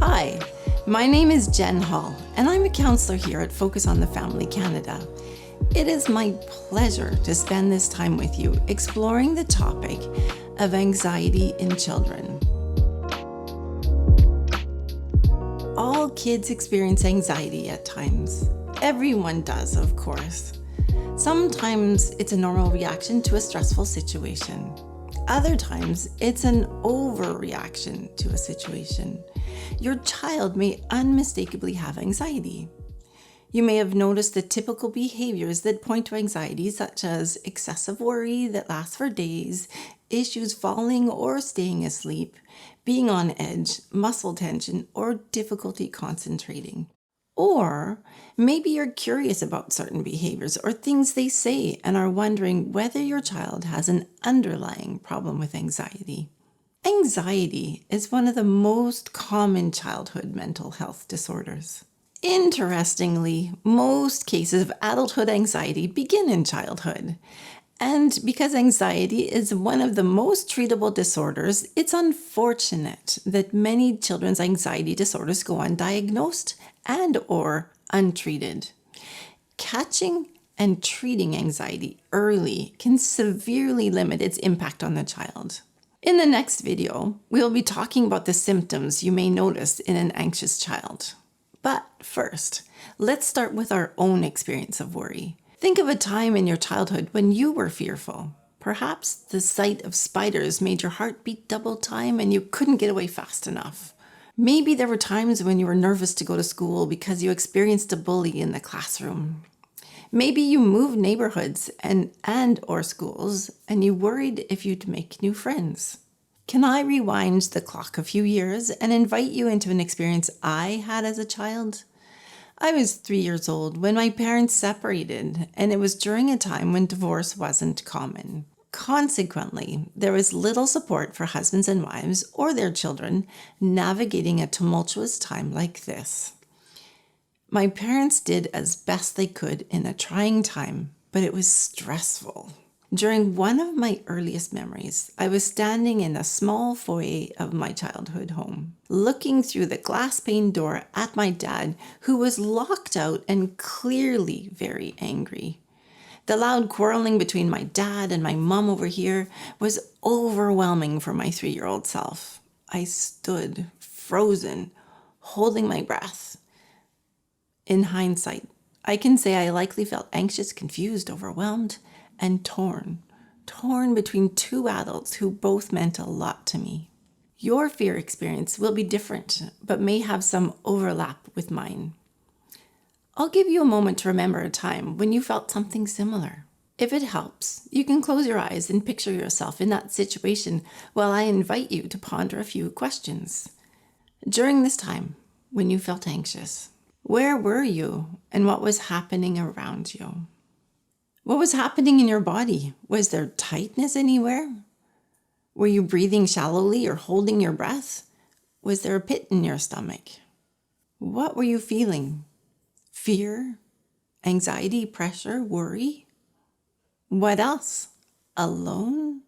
Hi, my name is Jenn Hall, and I'm a counsellor here at Focus on the Family Canada. It is my pleasure to spend this time with you exploring the topic of anxiety in children. All kids experience anxiety at times. Everyone does, of course. Sometimes it's a normal reaction to a stressful situation. Other times, it's an overreaction to a situation. Your child may unmistakably have anxiety. You may have noticed the typical behaviors that point to anxiety, such as excessive worry that lasts for days, issues falling or staying asleep, being on edge, muscle tension, or difficulty concentrating. Or maybe you're curious about certain behaviors or things they say and are wondering whether your child has an underlying problem with anxiety. Anxiety is one of the most common childhood mental health disorders. Interestingly, most cases of adulthood anxiety begin in childhood. And because anxiety is one of the most treatable disorders, it's unfortunate that many children's anxiety disorders go undiagnosed and or untreated. Catching and treating anxiety early can severely limit its impact on the child. In the next video, we'll be talking about the symptoms you may notice in an anxious child. But first, let's start with our own experience of worry. Think of a time in your childhood when you were fearful. Perhaps the sight of spiders made your heart beat double time and you couldn't get away fast enough. Maybe there were times when you were nervous to go to school because you experienced a bully in the classroom. Maybe you moved neighborhoods and or schools and you worried if you'd make new friends. Can I rewind the clock a few years and invite you into an experience I had as a child? I was 3 years old when my parents separated, and it was during a time when divorce wasn't common. Consequently, there was little support for husbands and wives or their children navigating a tumultuous time like this. My parents did as best they could in a trying time, but it was stressful. During one of my earliest memories, I was standing in a small foyer of my childhood home, looking through the glass pane door at my dad, who was locked out and clearly very angry. The loud quarreling between my dad and my mom over here was overwhelming for my 3-year-old self. I stood frozen, holding my breath. In hindsight, I can say I likely felt anxious, confused, overwhelmed, and torn between two adults who both meant a lot to me. Your fear experience will be different, but may have some overlap with mine. I'll give you a moment to remember a time when you felt something similar. If it helps, you can close your eyes and picture yourself in that situation while I invite you to ponder a few questions. During this time, when you felt anxious, where were you and what was happening around you? What was happening in your body? Was there tightness anywhere? Were you breathing shallowly or holding your breath? Was there a pit in your stomach? What were you feeling? Fear, anxiety, pressure, worry? What else? Alone?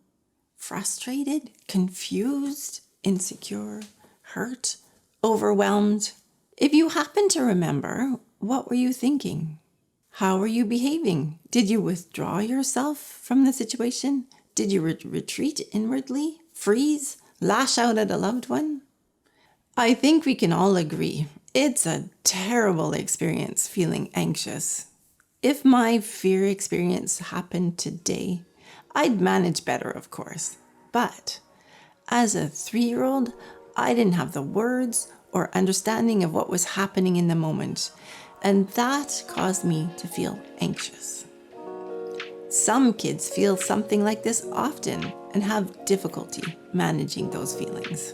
Frustrated? Confused? Insecure? Hurt? Overwhelmed? If you happen to remember, what were you thinking? How were you behaving? Did you withdraw yourself from the situation? Did you retreat inwardly? Freeze? Lash out at a loved one? I think we can all agree it's a terrible experience feeling anxious. If my fear experience happened today, I'd manage better, of course. But as a 3-year-old, I didn't have the words or understanding of what was happening in the moment. And that caused me to feel anxious. Some kids feel something like this often and have difficulty managing those feelings.